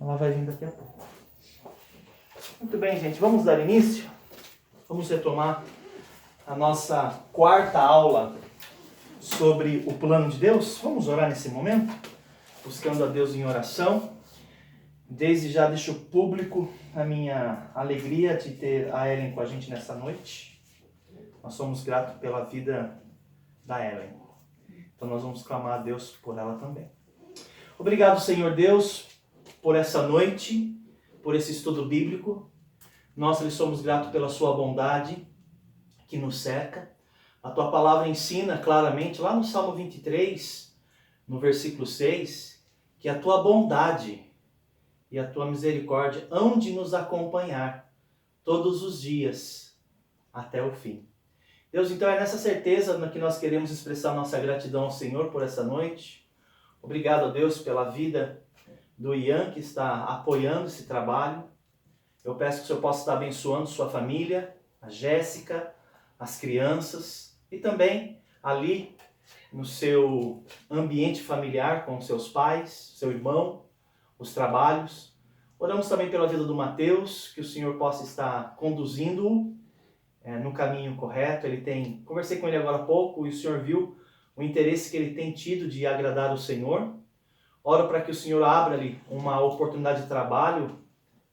Ela vai vir daqui a pouco. Muito bem, gente. Vamos dar início? Vamos retomar a nossa quarta aula sobre o plano de Deus. Vamos orar nesse momento? Buscando a Deus em oração. Desde já deixo público a minha alegria de ter a Ellen com a gente nessa noite. Nós somos gratos pela vida da Ellen. Então nós vamos clamar a Deus por ela também. Obrigado, Senhor Deus, por essa noite, por esse estudo bíblico. Nós lhe somos gratos pela sua bondade que nos cerca. A tua palavra ensina claramente, lá no Salmo 23, no versículo 6, que a tua bondade e a tua misericórdia hão de nos acompanhar todos os dias até o fim. Deus, então é nessa certeza que nós queremos expressar nossa gratidão ao Senhor por essa noite. Obrigado a Deus pela vida do Ian, que está apoiando esse trabalho. Eu peço que o Senhor possa estar abençoando sua família, a Jéssica, as crianças e também ali no seu ambiente familiar com seus pais, seu irmão, os trabalhos. Oramos também pela vida do Mateus, que o Senhor possa estar conduzindo-o no caminho correto. Conversei com ele agora há pouco e o Senhor viu o interesse que ele tem tido de agradar o Senhor. Oro para que o Senhor abra-lhe uma oportunidade de trabalho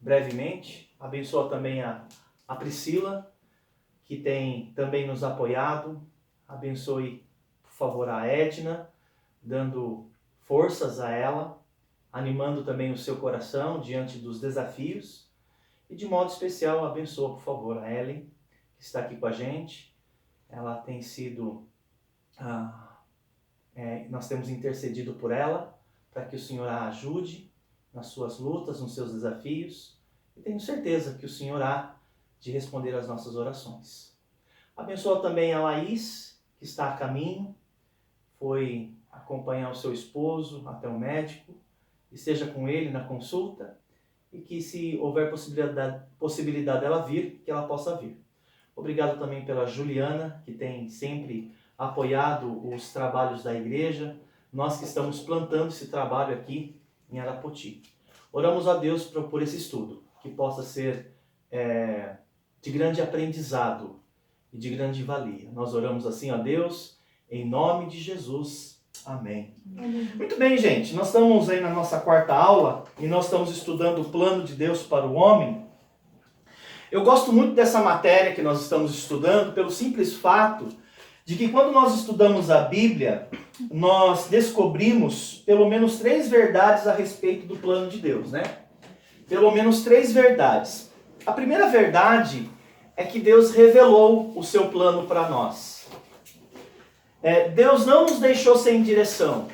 brevemente. Abençoa também a Priscila, que tem também nos apoiado. Abençoe, por favor, a Edna, dando forças a ela, animando também o seu coração diante dos desafios. E de modo especial, abençoa, por favor, a Ellen, que está aqui com a gente. Ela tem sido... nós temos intercedido por ela, para que o Senhor a ajude nas suas lutas, nos seus desafios. E tenho certeza que o Senhor há de responder às nossas orações. Abençoa também a Laís, que está a caminho, foi acompanhar o seu esposo até o médico, esteja com ele na consulta, e que se houver possibilidade dela vir, que ela possa vir. Obrigado também pela Juliana, que tem sempre apoiado os trabalhos da igreja, nós que estamos plantando esse trabalho aqui em Arapoti. Oramos a Deus por esse estudo, que possa ser de grande aprendizado e de grande valia. Nós oramos assim a Deus, em nome de Jesus. Amém. Muito bem, gente. Nós estamos aí na nossa quarta aula e nós estamos estudando o plano de Deus para o homem. Eu gosto muito dessa matéria que nós estamos estudando pelo simples fato de que quando nós estudamos a Bíblia, nós descobrimos pelo menos 3 verdades a respeito do plano de Deus, né? Pelo menos 3 verdades. A primeira verdade é que Deus revelou o seu plano para nós. Deus não nos deixou sem direção.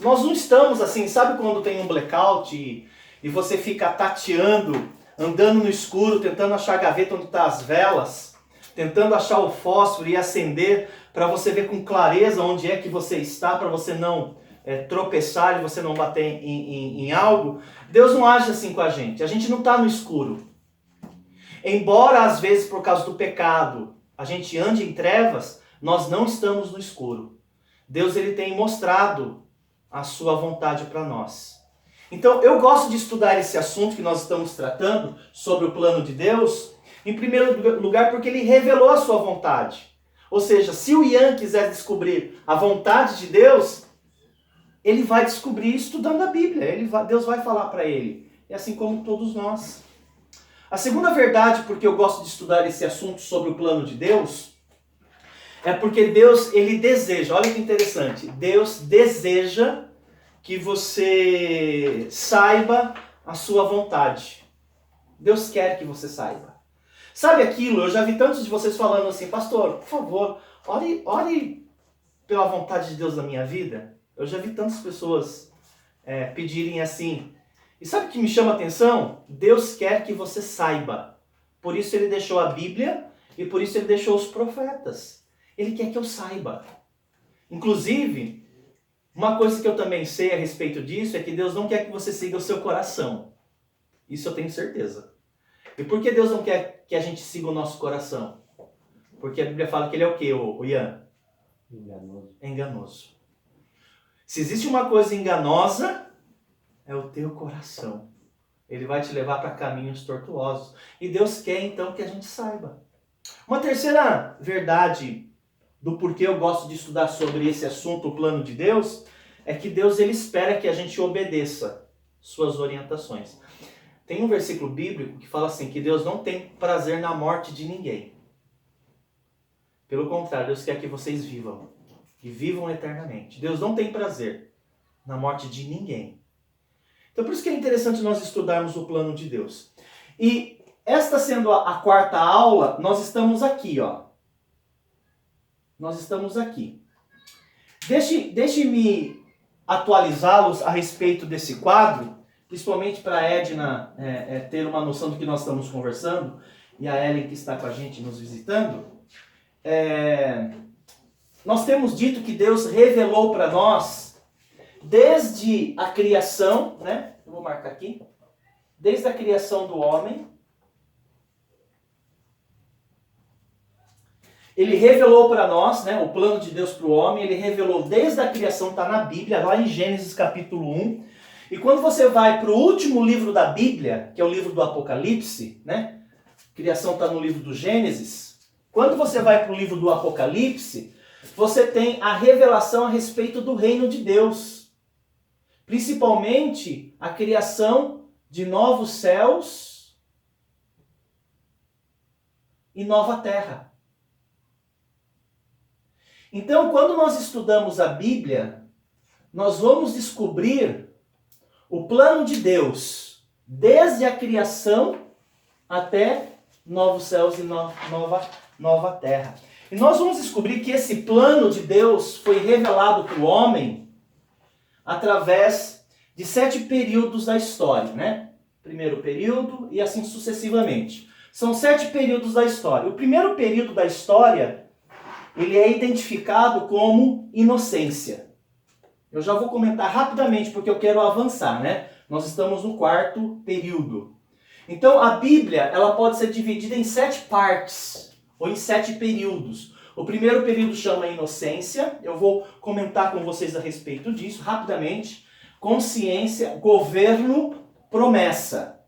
Nós não estamos assim, sabe quando tem um blackout e você fica tateando, andando no escuro, tentando achar a gaveta onde estão as velas, tentando achar o fósforo e acender para você ver com clareza onde é que você está, para você não tropeçar e você não bater em algo. Deus não age assim com a gente não está no escuro. Embora às vezes por causa do pecado a gente ande em trevas, nós não estamos no escuro. Deus ele tem mostrado a sua vontade para nós. Então eu gosto de estudar esse assunto que nós estamos tratando sobre o plano de Deus, em primeiro lugar porque ele revelou a sua vontade. Ou seja, se o Ian quiser descobrir a vontade de Deus, ele vai descobrir estudando a Bíblia. Deus vai falar para ele. É assim como todos nós. A segunda verdade, porque eu gosto de estudar esse assunto sobre o plano de Deus, é porque Deus, ele deseja, olha que interessante, Deus deseja que você saiba a sua vontade. Deus quer que você saiba. Sabe aquilo, eu já vi tantos de vocês falando assim, pastor, por favor, ore pela vontade de Deus na minha vida. Eu já vi tantas pessoas pedirem assim. E sabe o que me chama a atenção? Deus quer que você saiba. Por isso ele deixou a Bíblia e por isso ele deixou os profetas. Ele quer que eu saiba. Inclusive, uma coisa que eu também sei a respeito disso é que Deus não quer que você siga o seu coração. Isso eu tenho certeza. E por que Deus não quer que a gente siga o nosso coração? Porque a Bíblia fala que ele é o quê, o Ian? Enganoso. É enganoso. Se existe uma coisa enganosa, é o teu coração. Ele vai te levar para caminhos tortuosos. E Deus quer então que a gente saiba. Uma terceira verdade do porquê eu gosto de estudar sobre esse assunto, o plano de Deus, é que Deus ele espera que a gente obedeça suas orientações. Tem um versículo bíblico que fala assim, que Deus não tem prazer na morte de ninguém. Pelo contrário, Deus quer que vocês vivam. E vivam eternamente. Deus não tem prazer na morte de ninguém. Então por isso que é interessante nós estudarmos o plano de Deus. E esta sendo a quarta aula, nós estamos aqui, ó. Nós estamos aqui. Deixe-me atualizá-los a respeito desse quadro, principalmente para a Edna ter uma noção do que nós estamos conversando, e a Ellen que está com a gente nos visitando. Nós temos dito que Deus revelou para nós, desde a criação, né? Eu vou marcar aqui. Desde a criação do homem, Ele revelou para nós, né, o plano de Deus para o homem, ele revelou desde a criação, está na Bíblia, lá em Gênesis capítulo 1. E quando você vai para o último livro da Bíblia, que é o livro do Apocalipse, né? Criação está no livro do Gênesis. Quando você vai para o livro do Apocalipse, você tem a revelação a respeito do reino de Deus. Principalmente a criação de novos céus e nova terra. Então, quando nós estudamos a Bíblia, nós vamos descobrir o plano de Deus, desde a criação até novos céus e nova terra. E nós vamos descobrir que esse plano de Deus foi revelado para o homem através de 7 períodos da história, né? Primeiro período e assim sucessivamente. São 7 períodos da história. O primeiro período da história, ele é identificado como inocência. Eu já vou comentar rapidamente porque eu quero avançar, né? Nós estamos no 4º período. Então a Bíblia, ela pode ser dividida em 7 partes, ou em 7 períodos. O primeiro período chama inocência, eu vou comentar com vocês a respeito disso rapidamente. Consciência, governo, promessa,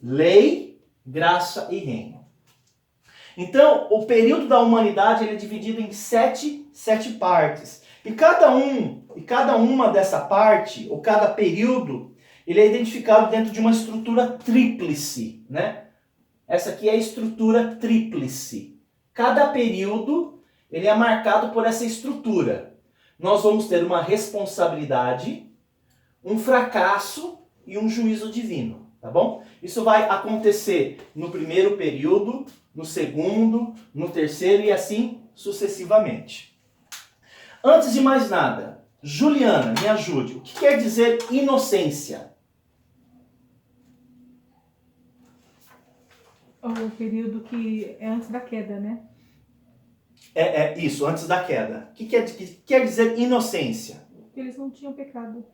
lei, graça e reino. Então, o período da humanidade ele é dividido em 7 partes. E cada uma dessa parte, ou cada período, ele é identificado dentro de uma estrutura tríplice, né? Essa aqui é a estrutura tríplice. Cada período, ele é marcado por essa estrutura. Nós vamos ter uma responsabilidade, um fracasso e um juízo divino, tá bom? Isso vai acontecer no primeiro período, no segundo, no terceiro e assim sucessivamente. Antes de mais nada, Juliana, me ajude. O que quer dizer inocência? O período que é antes da queda, né? Isso, antes da queda. O que quer dizer inocência? Eles não tinham pecado.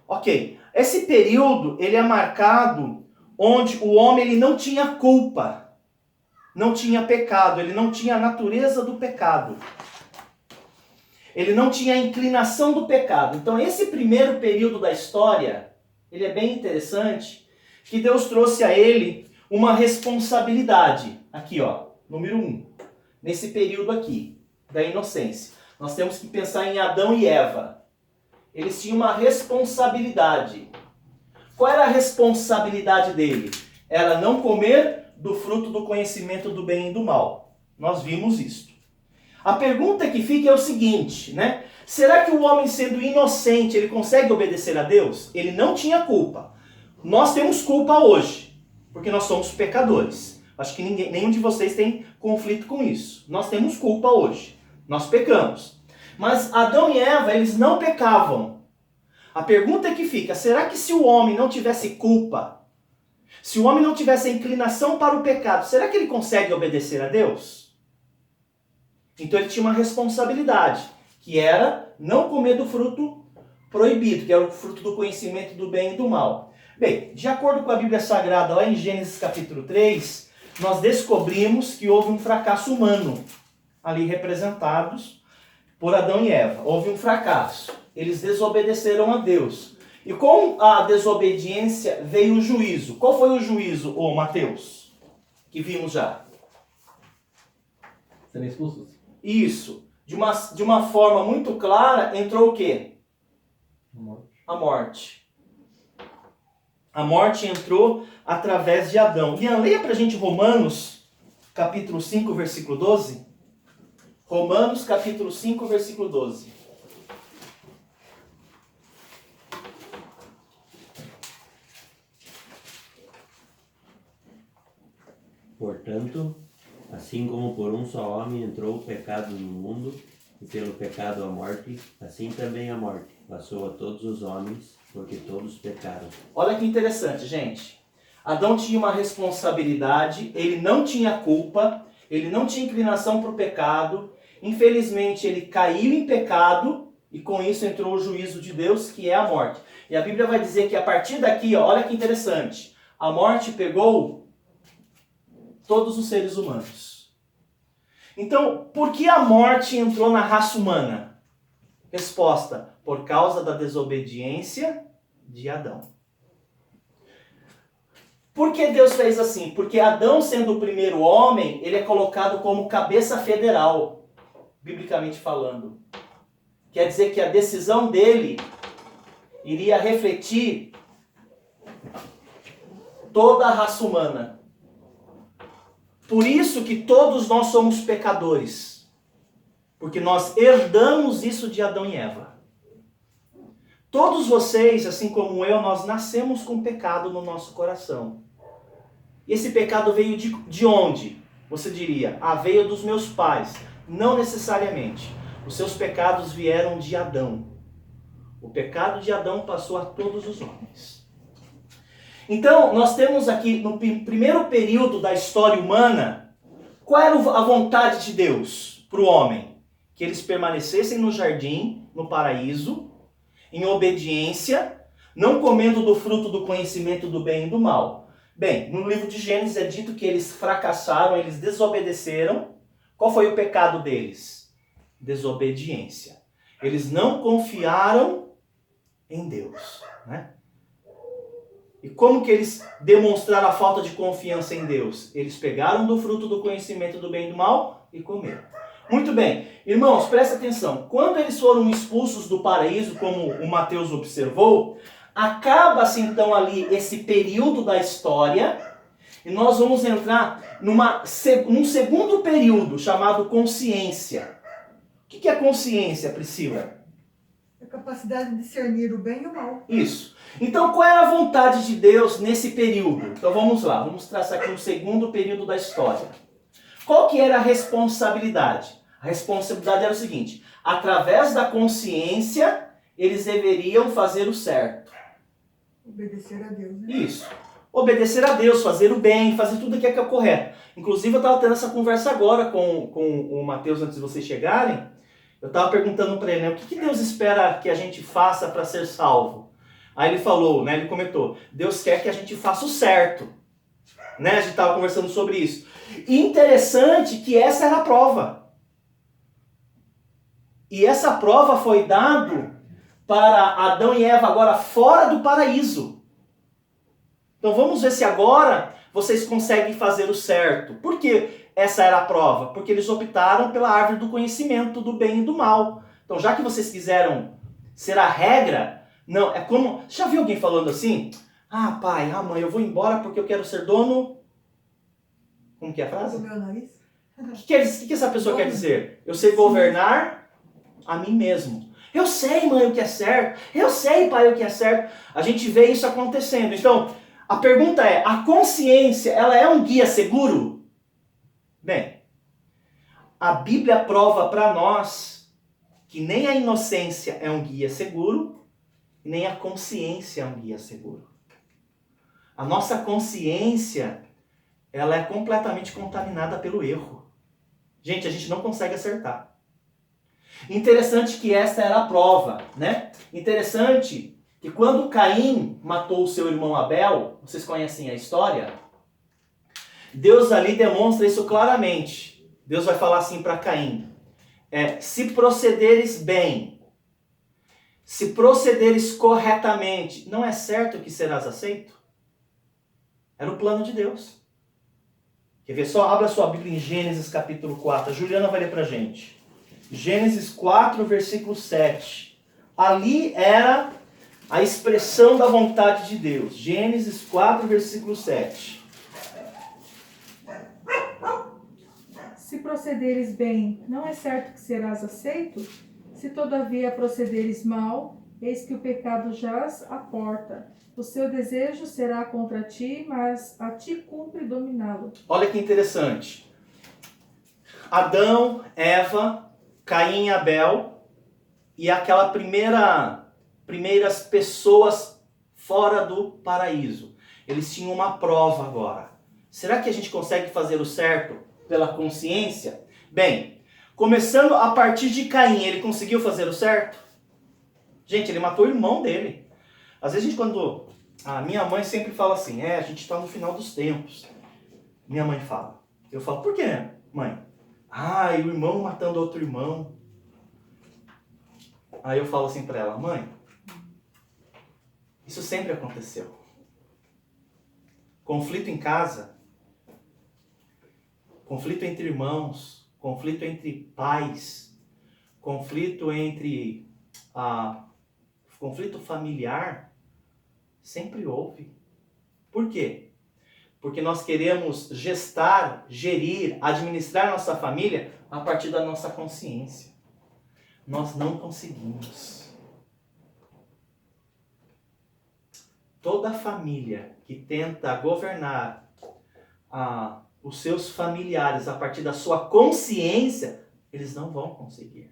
Ok. Esse período, ele é marcado onde o homem ele não tinha culpa. Não tinha pecado, ele não tinha a natureza do pecado. Ele não tinha a inclinação do pecado. Então esse primeiro período da história, ele é bem interessante, que Deus trouxe a ele uma responsabilidade. Aqui, ó, número 1. Nesse período aqui, da inocência. Nós temos que pensar em Adão e Eva. Eles tinham uma responsabilidade. Qual era a responsabilidade dele? Era não comer do fruto do conhecimento do bem e do mal. Nós vimos isso. A pergunta que fica é o seguinte, né? Será que o homem sendo inocente, ele consegue obedecer a Deus? Ele não tinha culpa. Nós temos culpa hoje, porque nós somos pecadores. Acho que nenhum de vocês tem conflito com isso. Nós temos culpa hoje. Nós pecamos. Mas Adão e Eva, eles não pecavam. A pergunta que fica, será que se o homem não tivesse culpa, se o homem não tivesse a inclinação para o pecado, será que ele consegue obedecer a Deus? Então ele tinha uma responsabilidade, que era não comer do fruto proibido, que era o fruto do conhecimento do bem e do mal. Bem, de acordo com a Bíblia Sagrada, lá em Gênesis capítulo 3, nós descobrimos que houve um fracasso humano, ali representados por Adão e Eva. Houve um fracasso. Eles desobedeceram a Deus. E com a desobediência veio o juízo. Qual foi o juízo, ô Mateus? Que vimos já. Serem expulsos. Isso. De uma forma muito clara, entrou o quê? A morte. A morte entrou através de Adão. Lian, leia pra gente Romanos, capítulo 5, versículo 12. Romanos, capítulo 5, versículo 12. Portanto, assim como por um só homem entrou o pecado no mundo, e pelo pecado a morte, assim também a morte passou a todos os homens, porque todos pecaram. Olha que interessante, gente. Adão tinha uma responsabilidade, ele não tinha culpa, ele não tinha inclinação para o pecado. Infelizmente, ele caiu em pecado e com isso entrou o juízo de Deus, que é a morte. E a Bíblia vai dizer que a partir daqui, ó, olha que interessante, a morte pegou todos os seres humanos. Então, por que a morte entrou na raça humana? Resposta: por causa da desobediência de Adão. Por que Deus fez assim? Porque Adão, sendo o primeiro homem, ele é colocado como cabeça federal, biblicamente falando. Quer dizer que a decisão dele iria refletir toda a raça humana. Por isso que todos nós somos pecadores. Porque nós herdamos isso de Adão e Eva. Todos vocês, assim como eu, nós nascemos com pecado no nosso coração. E esse pecado veio de onde? Você diria, veio dos meus pais. Não necessariamente. Os seus pecados vieram de Adão. O pecado de Adão passou a todos os homens. Então, nós temos aqui, no primeiro período da história humana, qual era a vontade de Deus para o homem? Que eles permanecessem no jardim, no paraíso, em obediência, não comendo do fruto do conhecimento do bem e do mal. Bem, no livro de Gênesis é dito que eles fracassaram, eles desobedeceram. Qual foi o pecado deles? Desobediência. Eles não confiaram em Deus, né? E como que eles demonstraram a falta de confiança em Deus? Eles pegaram do fruto do conhecimento do bem e do mal e comeram. Muito bem. Irmãos, presta atenção. Quando eles foram expulsos do paraíso, como o Mateus observou, acaba-se então ali esse período da história e nós vamos entrar num segundo período chamado consciência. O que é consciência, Priscila? A capacidade de discernir o bem e o mal. Isso. Então, qual era a vontade de Deus nesse período? Então, vamos lá. Vamos traçar aqui um segundo período da história. Qual que era a responsabilidade? A responsabilidade era o seguinte. Através da consciência, eles deveriam fazer o certo. Obedecer a Deus, né? Isso. Obedecer a Deus, fazer o bem, fazer tudo o que é o correto. Inclusive, eu estava tendo essa conversa agora com o Mateus antes de vocês chegarem. Eu estava perguntando para ele, né, o que Deus espera que a gente faça para ser salvo? Aí ele falou, né, ele comentou, Deus quer que a gente faça o certo. Né, a gente estava conversando sobre isso. E interessante que essa era a prova. E essa prova foi dada para Adão e Eva agora fora do paraíso. Então vamos ver se agora vocês conseguem fazer o certo. Por que essa era a prova? Porque eles optaram pela árvore do conhecimento do bem e do mal. Então já que vocês quiseram ser a regra, não, é como... Já viu alguém falando assim? Pai, mãe, eu vou embora porque eu quero ser dono... Como que é a frase? Do meu nariz. O que essa pessoa quer dizer? Eu sei governar a mim mesmo. Eu sei, mãe, o que é certo. Eu sei, pai, o que é certo. A gente vê isso acontecendo. Então, a pergunta é, a consciência, ela é um guia seguro? Bem, a Bíblia prova para nós que nem a inocência é um guia seguro, nem a consciência é um guia seguro. A nossa consciência, ela é completamente contaminada pelo erro. Gente, a gente não consegue acertar. Interessante que esta era a prova, né? Interessante que quando Caim matou o seu irmão Abel, vocês conhecem a história? Deus ali demonstra isso claramente. Deus vai falar assim para Caim, se procederes bem, se procederes corretamente, não é certo que serás aceito? Era o plano de Deus. Quer ver? Só abra sua Bíblia em Gênesis capítulo 4. A Juliana vai ler pra gente. Gênesis 4, versículo 7. Ali era a expressão da vontade de Deus. Gênesis 4, versículo 7. Se procederes bem, não é certo que serás aceito? Se todavia procederes mal, eis que o pecado jaz à porta. O seu desejo será contra ti, mas a ti cumpre dominá-lo. Olha que interessante. Adão, Eva, Caim e Abel, e aquela primeiras pessoas fora do paraíso. Eles tinham uma prova agora. Será que a gente consegue fazer o certo pela consciência? Bem, começando a partir de Caim, ele conseguiu fazer o certo? Gente, ele matou o irmão dele. Às vezes quando a minha mãe sempre fala assim, a gente está no final dos tempos. Minha mãe fala. Eu falo, por quê, mãe? E o irmão matando outro irmão. Aí eu falo assim para ela, mãe, isso sempre aconteceu. Conflito em casa, conflito entre irmãos, conflito entre pais, conflito conflito familiar, sempre houve. Por quê? Porque nós queremos gestar, gerir, administrar nossa família a partir da nossa consciência. Nós não conseguimos. Toda família que tenta governar os seus familiares a partir da sua consciência, eles não vão conseguir.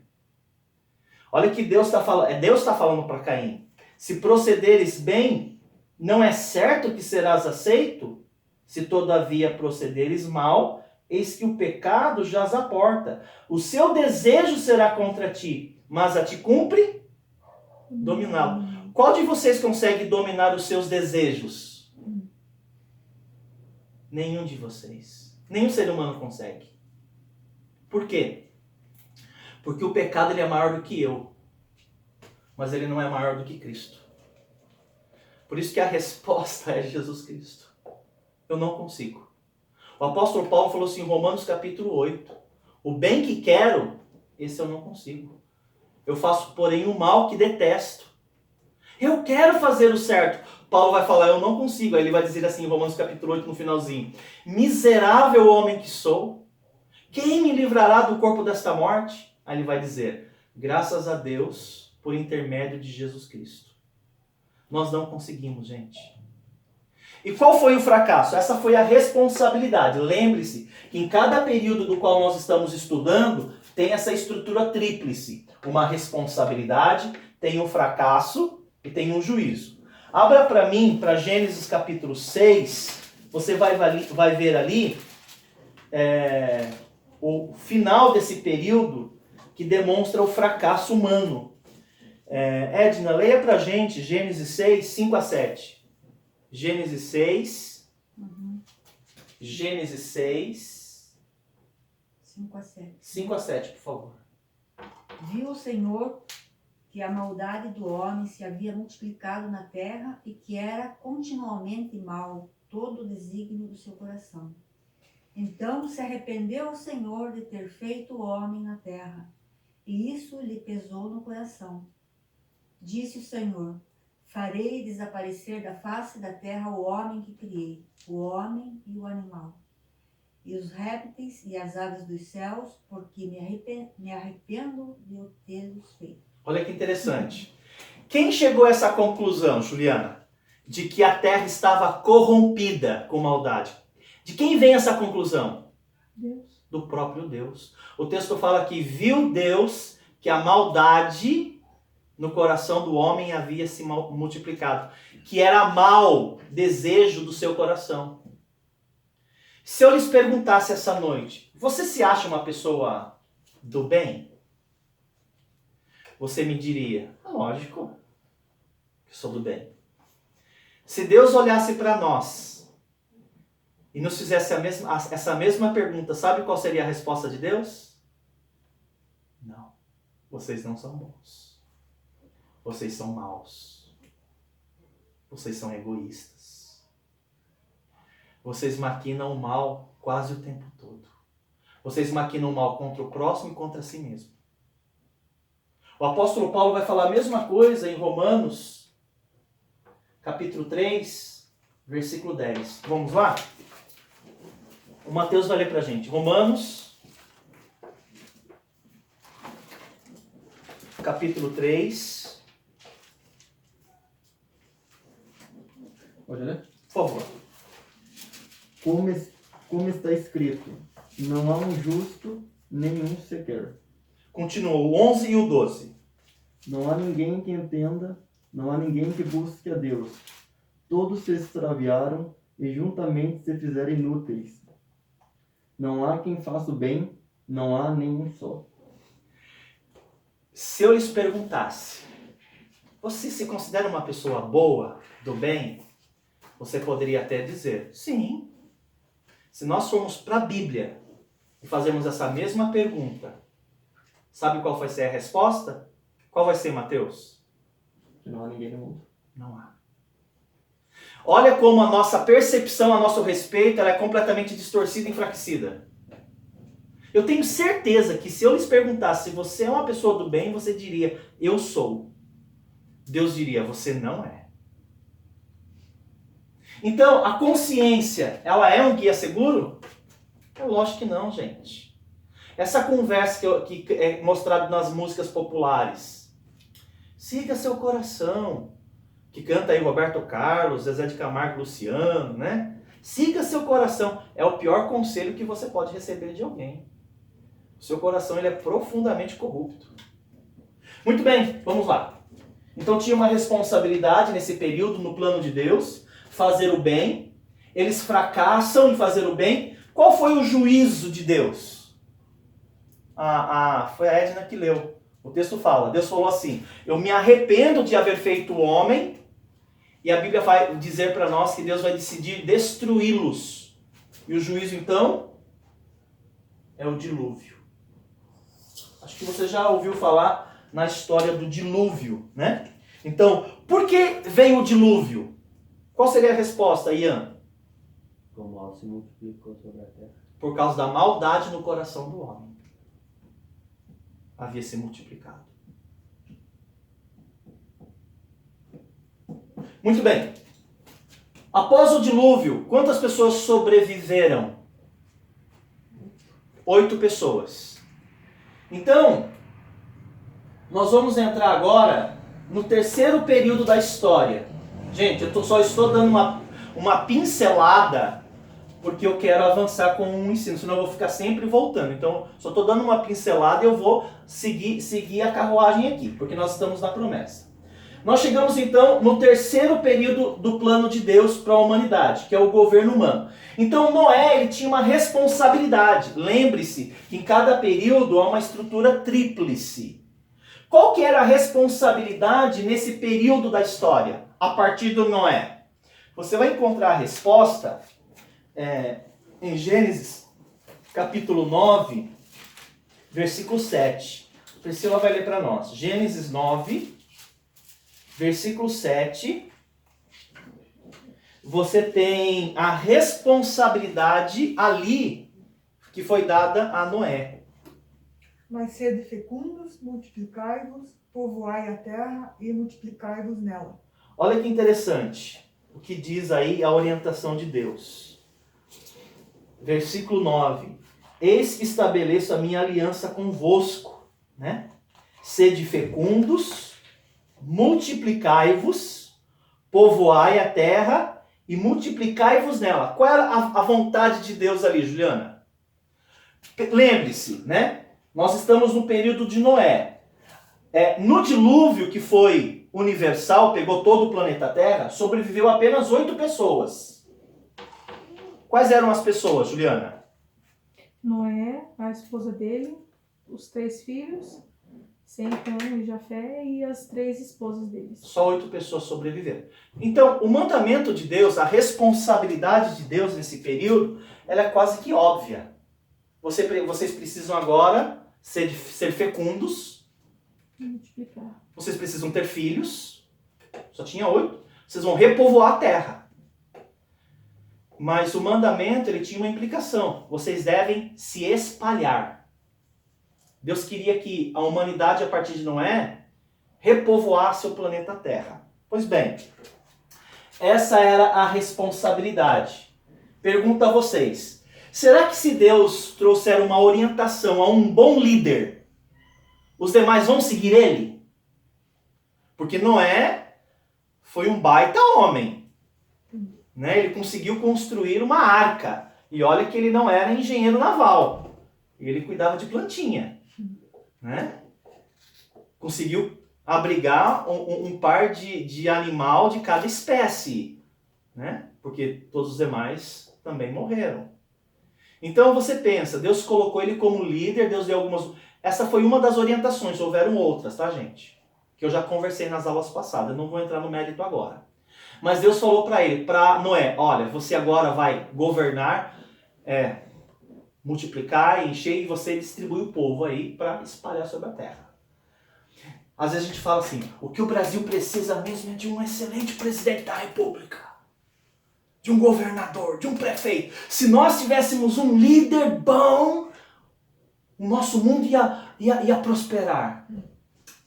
Olha que Deus está falando. Deus está falando para Caim. Se procederes bem, não é certo que serás aceito? Se todavia procederes mal, eis que o pecado jaz à porta. O seu desejo será contra ti, mas a ti cumpre dominá-lo. Qual de vocês consegue dominar os seus desejos? Nenhum de vocês. Nenhum ser humano consegue. Por quê? Porque o pecado ele é maior do que eu. Mas ele não é maior do que Cristo. Por isso que a resposta é Jesus Cristo. Eu não consigo. O apóstolo Paulo falou assim em Romanos capítulo 8. O bem que quero, esse eu não consigo. Eu faço, porém, o mal que detesto. Eu quero fazer o certo. Paulo vai falar, eu não consigo. Aí ele vai dizer assim em Romanos capítulo 8, no finalzinho. Miserável homem que sou, quem me livrará do corpo desta morte? Aí ele vai dizer, graças a Deus, por intermédio de Jesus Cristo. Nós não conseguimos, gente. E qual foi o fracasso? Essa foi a responsabilidade. Lembre-se que em cada período do qual nós estamos estudando, tem essa estrutura tríplice. Uma responsabilidade, tem um fracasso e tem um juízo. Abra para mim, para Gênesis capítulo 6, você vai ver ali o final desse período que demonstra o fracasso humano. Edna, leia para a gente Gênesis 6, 5 a 7. Gênesis 6. Gênesis 6. 5 a 7. 5 a 7, por favor. Viu o Senhor que a maldade do homem se havia multiplicado na terra e que era continuamente mau todo o desígnio do seu coração. Então se arrependeu o Senhor de ter feito o homem na terra, e isso lhe pesou no coração. Disse o Senhor, farei desaparecer da face da terra o homem que criei, o homem e o animal, e os répteis e as aves dos céus, porque me arrependo de eu tê-los feito. Olha que interessante. Quem chegou a essa conclusão, Juliana? De que a terra estava corrompida com maldade. De quem vem essa conclusão? Deus. Do próprio Deus. O texto fala que viu Deus que a maldade no coração do homem havia se multiplicado. Que era mau desejo do seu coração. Se eu lhes perguntasse essa noite, você se acha uma pessoa do bem? Você me diria, lógico que sou do bem. Se Deus olhasse para nós e nos fizesse essa mesma pergunta, sabe qual seria a resposta de Deus? Não, vocês não são bons. Vocês são maus. Vocês são egoístas. Vocês maquinam o mal quase o tempo todo. Vocês maquinam o mal contra o próximo e contra si mesmo. O apóstolo Paulo vai falar a mesma coisa em Romanos, capítulo 3, versículo 10. Vamos lá? O Mateus vai ler pra gente. Romanos, capítulo 3. Pode ler? Por favor. Como está escrito, não há um justo, nenhum sequer. Continua o 11 e o 12. Não há ninguém que entenda, não há ninguém que busque a Deus. Todos se extraviaram e juntamente se fizeram inúteis. Não há quem faça o bem, não há nenhum só. Se eu lhes perguntasse, você se considera uma pessoa boa, do bem? Você poderia até dizer, sim. Se nós formos para a Bíblia e fazermos essa mesma pergunta, sabe qual vai ser a resposta? Qual vai ser, Mateus? Que não há ninguém no mundo. Não há. Olha como a nossa percepção a nosso respeito ela é completamente distorcida e enfraquecida. Eu tenho certeza que se eu lhes perguntasse se você é uma pessoa do bem, você diria, eu sou. Deus diria, você não é. Então, a consciência, ela é um guia seguro? É lógico que não, gente. Essa conversa que é mostrada nas músicas populares. Siga seu coração. Que canta aí Roberto Carlos, Zezé de Camargo, Luciano, né? Siga seu coração. É o pior conselho que você pode receber de alguém. O seu coração ele é profundamente corrupto. Muito bem, vamos lá. Então tinha uma responsabilidade nesse período no plano de Deus, fazer o bem. Eles fracassam em fazer o bem. Qual foi o juízo de Deus? Foi a Edna que leu. O texto fala, Deus falou assim, eu me arrependo de haver feito o homem, e a Bíblia vai dizer para nós que Deus vai decidir destruí-los. E o juízo, então, é o dilúvio. Acho que você já ouviu falar na história do dilúvio, né? Então, por que veio o dilúvio? Qual seria a resposta, Ian? O mal se multiplicou sobre a terra. Por causa da maldade no coração do homem. Havia se multiplicado. Muito bem. Após o dilúvio, quantas pessoas sobreviveram? 8 pessoas. Então, nós vamos entrar agora no terceiro período da história. Gente, eu só estou dando uma pincelada porque eu quero avançar com um ensino, senão eu vou ficar sempre voltando. Então, só estou dando uma pincelada e eu vou seguir a carruagem aqui, porque nós estamos na promessa. Nós chegamos então no terceiro período do plano de Deus para a humanidade, que é o governo humano. Então Noé ele tinha uma responsabilidade. Lembre-se que em cada período há uma estrutura tríplice. Qual que era a responsabilidade nesse período da história, a partir do Noé? Você vai encontrar a resposta em Gênesis capítulo 9, versículo 7. Priscila vai ler para nós. Gênesis 9, versículo 7. Você tem a responsabilidade ali que foi dada a Noé. Mas sede fecundos, multiplicai-vos, povoai a terra e multiplicai-vos nela. Olha que interessante o que diz aí a orientação de Deus. Versículo 9. Eis que estabeleço a minha aliança convosco, né? Sede fecundos, multiplicai-vos, povoai a terra e multiplicai-vos nela. Qual era a vontade de Deus ali, Juliana? Lembre-se, né? Nós estamos no período de Noé. No dilúvio, que foi universal, pegou todo o planeta Terra, sobreviveu apenas 8 pessoas. Quais eram as pessoas, Juliana? Noé, a esposa dele, os 3 filhos, Sem, Cã e Jafé, e as 3 esposas deles. Só 8 pessoas sobreviveram. Então, o mandamento de Deus, a responsabilidade de Deus nesse período, ela é quase que óbvia. Vocês precisam agora ser fecundos, Multiplicar. vocês precisam ter filhos, só tinha 8, vocês vão repovoar a terra. Mas o mandamento, ele tinha uma implicação, vocês devem se espalhar. Deus queria que a humanidade, a partir de Noé, repovoasse o planeta Terra. Pois bem, essa era a responsabilidade. Pergunto a vocês, será que se Deus trouxer uma orientação a um bom líder, os demais vão seguir ele? Porque Noé foi um baita homem, né? Ele conseguiu construir uma arca. E olha que ele não era engenheiro naval. Ele cuidava de plantinha, né? Conseguiu abrigar um par de animal de cada espécie, né? Porque todos os demais também morreram. Então você pensa, Deus colocou ele como líder, Deus deu algumas... Essa foi uma das orientações, houveram outras, tá, gente? Que eu já conversei nas aulas passadas, eu não vou entrar no mérito agora. Mas Deus falou para ele, para Noé, olha, você agora vai governar, multiplicar, encher, e você distribui o povo aí para espalhar sobre a terra. Às vezes a gente fala assim, o que o Brasil precisa mesmo é de um excelente presidente da república, de um governador, de um prefeito. Se nós tivéssemos um líder bom, o nosso mundo ia prosperar.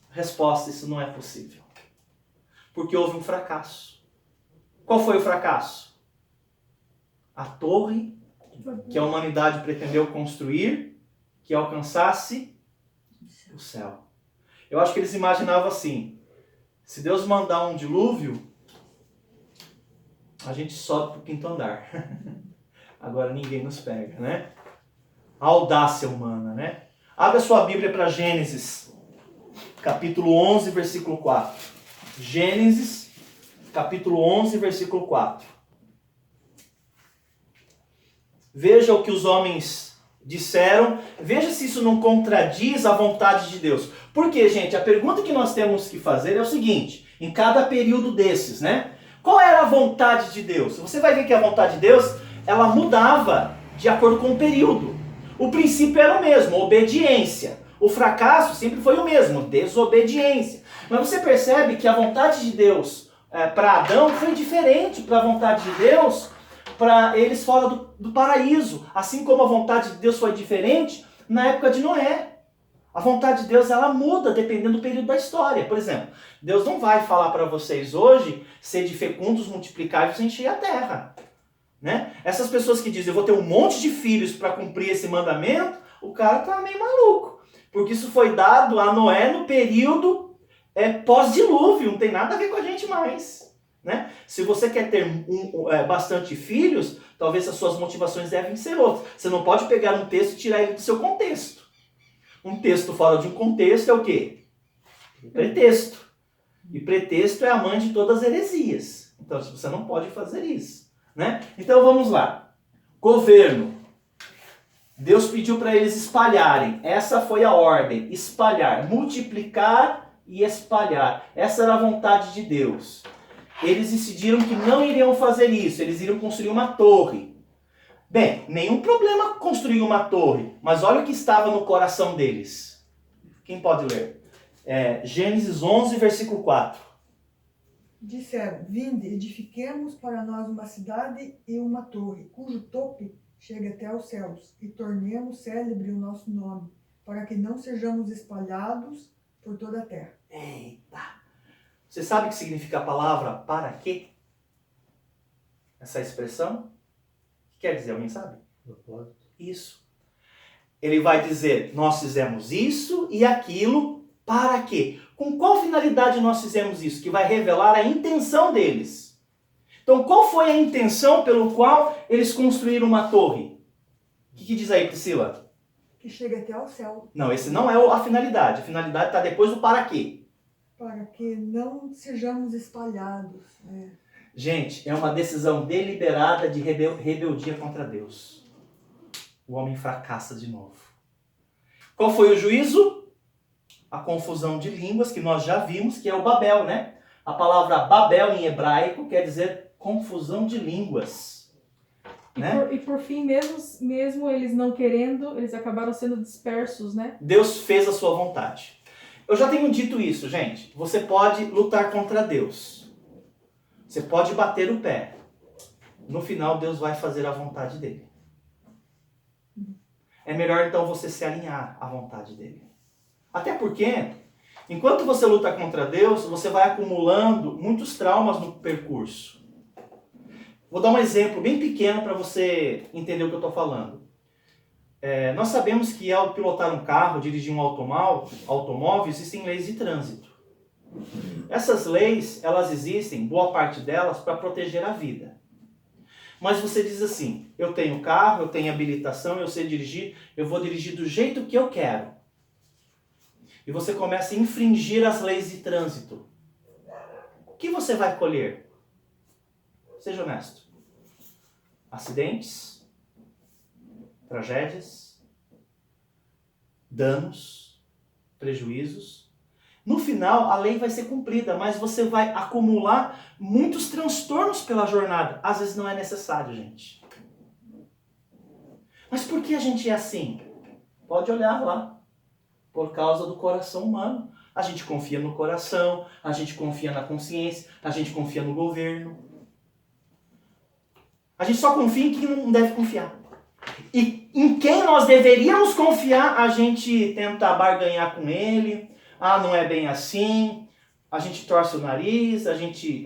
Resposta, isso não é possível. Porque houve um fracasso. Qual foi o fracasso? A torre que a humanidade pretendeu construir, que alcançasse o céu. Eu acho que eles imaginavam assim, se Deus mandar um dilúvio, a gente sobe para o 5º andar. Agora ninguém nos pega, né? A audácia humana, né? Abra sua Bíblia para Gênesis, capítulo 11, versículo 4. Gênesis, capítulo 11, versículo 4. Veja o que os homens disseram, veja se isso não contradiz a vontade de Deus. Porque, gente, a pergunta que nós temos que fazer é o seguinte, em cada período desses, né? Qual era a vontade de Deus? Você vai ver que a vontade de Deus, ela mudava de acordo com o período. O princípio era o mesmo, obediência. O fracasso sempre foi o mesmo, desobediência. Mas você percebe que a vontade de Deus para Adão foi diferente para a vontade de Deus para eles fora do paraíso. Assim como a vontade de Deus foi diferente na época de Noé. A vontade de Deus, ela muda dependendo do período da história. Por exemplo, Deus não vai falar para vocês hoje, sede fecundos, multiplicai-vos e enchei a terra. Né? Essas pessoas que dizem, eu vou ter um monte de filhos para cumprir esse mandamento, o cara tá meio maluco. Porque isso foi dado a Noé no período pós-dilúvio, não tem nada a ver com a gente mais. Né? Se você quer ter bastante filhos, talvez as suas motivações devem ser outras. Você não pode pegar um texto e tirar ele do seu contexto. Um texto fora de um contexto é o quê? Pretexto. E pretexto é a mãe de todas as heresias. Então você não pode fazer isso. Né? Então vamos lá. Governo. Deus pediu para eles espalharem. Essa foi a ordem. Espalhar. Multiplicar e espalhar. Essa era a vontade de Deus. Eles decidiram que não iriam fazer isso. Eles iriam construir uma torre. Bem, nenhum problema construir uma torre. Mas olha o que estava no coração deles. Quem pode ler? Gênesis 11, versículo 4. Disseram, vinde, edifiquemos para nós uma cidade e uma torre, cujo tope chegue até aos céus, e tornemos célebre o nosso nome, para que não sejamos espalhados por toda a terra. Eita! Você sabe o que significa a palavra para quê? Essa expressão? O que quer dizer? Alguém sabe? Propósito. Isso. Ele vai dizer, nós fizemos isso e aquilo, para quê? Com qual finalidade nós fizemos isso? Que vai revelar a intenção deles. Então, qual foi a intenção pelo qual eles construíram uma torre? O que diz aí, Priscila? Que chegue até ao céu, Não, esse não é a finalidade. A finalidade está depois do para quê. para que não sejamos espalhados. Gente, é uma decisão deliberada de rebeldia contra Deus. O homem fracassa de novo. Qual foi o juízo? A confusão de línguas, que nós já vimos, que é o Babel, né? A palavra Babel em hebraico quer dizer confusão de línguas. Né? E por fim, mesmo eles não querendo, eles acabaram sendo dispersos, né? Deus fez a sua vontade. Eu já tenho dito isso, gente. Você pode lutar contra Deus. Você pode bater o pé. No final, Deus vai fazer a vontade dele. É melhor, então, você se alinhar à vontade dele. Até porque, enquanto você luta contra Deus, você vai acumulando muitos traumas no percurso. Vou dar um exemplo bem pequeno para você entender o que eu estou falando. Nós sabemos que ao pilotar um carro, dirigir um automóvel, existem leis de trânsito. Essas leis, elas existem, boa parte delas, para proteger a vida. Mas você diz assim, eu tenho carro, eu tenho habilitação, eu sei dirigir, eu vou dirigir do jeito que eu quero. E você começa a infringir as leis de trânsito. O que você vai colher? Seja honesto. Acidentes, tragédias, danos, prejuízos. No final, a lei vai ser cumprida, mas você vai acumular muitos transtornos pela jornada. Às vezes não é necessário, gente. Mas por que a gente é assim? Pode olhar lá. Por causa do coração humano. A gente confia no coração, a gente confia na consciência, a gente confia no governo. A gente só confia em quem não deve confiar. E em quem nós deveríamos confiar, a gente tenta barganhar com ele. Ah, não é bem assim. A gente torce o nariz, a gente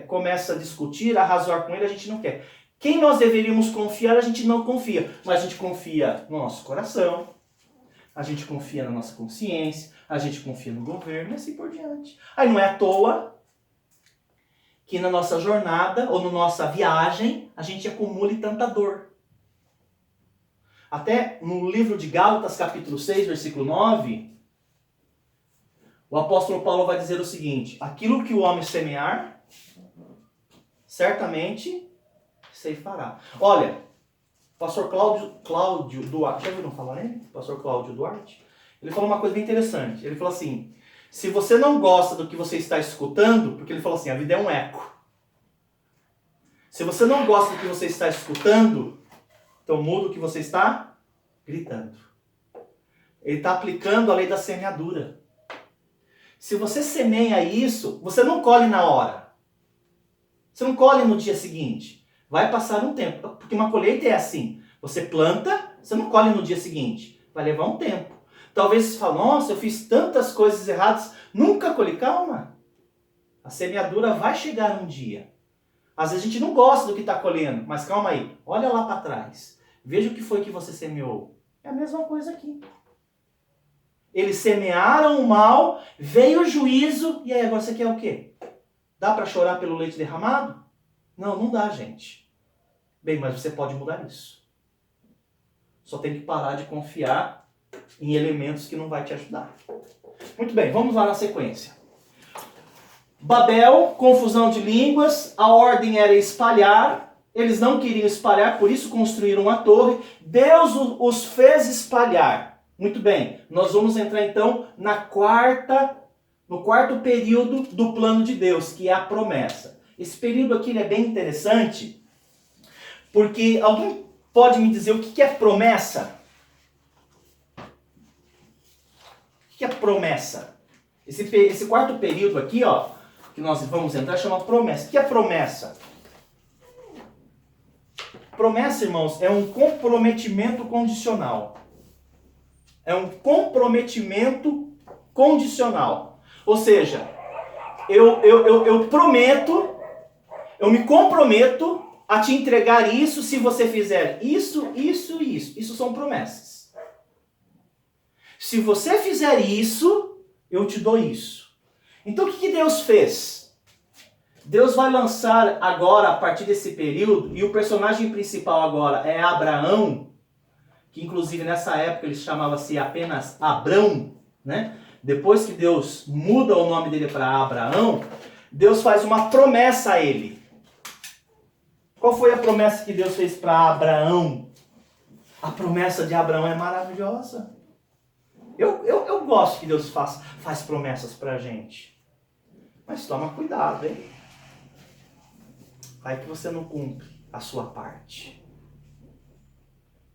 começa a discutir, a razoar com ele, a gente não quer. Quem nós deveríamos confiar, a gente não confia. Mas a gente confia no nosso coração, a gente confia na nossa consciência, a gente confia no governo e assim por diante. Aí não é à toa que na nossa jornada ou na nossa viagem a gente acumule tanta dor. Até no livro de Gálatas, capítulo 6, versículo 9, o apóstolo Paulo vai dizer o seguinte: aquilo que o homem semear, certamente ceifará. Olha, pastor Cláudio Duarte, já ouviram falar nele? Pastor Cláudio Duarte? Ele falou uma coisa bem interessante. Ele falou assim, se você não gosta do que você está escutando, porque ele falou assim, a vida é um eco. Se você não gosta do que você está escutando, então muda o que você está gritando. Ele está aplicando a lei da semeadura. Se você semeia isso, você não colhe na hora. Você não colhe no dia seguinte. Vai passar um tempo. Porque uma colheita é assim. Você planta, você não colhe no dia seguinte. Vai levar um tempo. Talvez você fale, nossa, eu fiz tantas coisas erradas, nunca colhi. Calma. A semeadura vai chegar um dia. Às vezes a gente não gosta do que está colhendo, mas calma aí. Olha lá para trás. Veja o que foi que você semeou. É a mesma coisa aqui. Eles semearam o mal, veio o juízo, e aí agora você quer o quê? Dá para chorar pelo leite derramado? Não, não dá, gente. Bem, mas você pode mudar isso. Só tem que parar de confiar em elementos que não vai te ajudar. Muito bem, vamos lá na sequência. Babel, confusão de línguas, a ordem era espalhar, eles não queriam espalhar, por isso construíram uma torre. Deus os fez espalhar. Muito bem, nós vamos entrar então no quarto período do plano de Deus, que é a promessa. Esse período aqui ele é bem interessante, porque alguém pode me dizer o que é promessa? O que é promessa? Esse quarto período aqui, ó, que nós vamos entrar, chama promessa. O que é promessa? Promessa, irmãos, é um comprometimento condicional. É um comprometimento condicional. Ou seja, eu prometo, eu me comprometo a te entregar isso se você fizer isso, isso e isso. Isso são promessas. Se você fizer isso, eu te dou isso. Então o que Deus fez? Deus vai lançar agora, a partir desse período, e o personagem principal agora é Abraão, que inclusive nessa época ele chamava-se apenas Abrão, né? Depois que Deus muda o nome dele para Abraão, Deus faz uma promessa a ele. Qual foi a promessa que Deus fez para Abraão? A promessa de Abraão é maravilhosa. Eu gosto que Deus faz promessas para a gente. Mas toma cuidado, hein? Vai que você não cumpre a sua parte.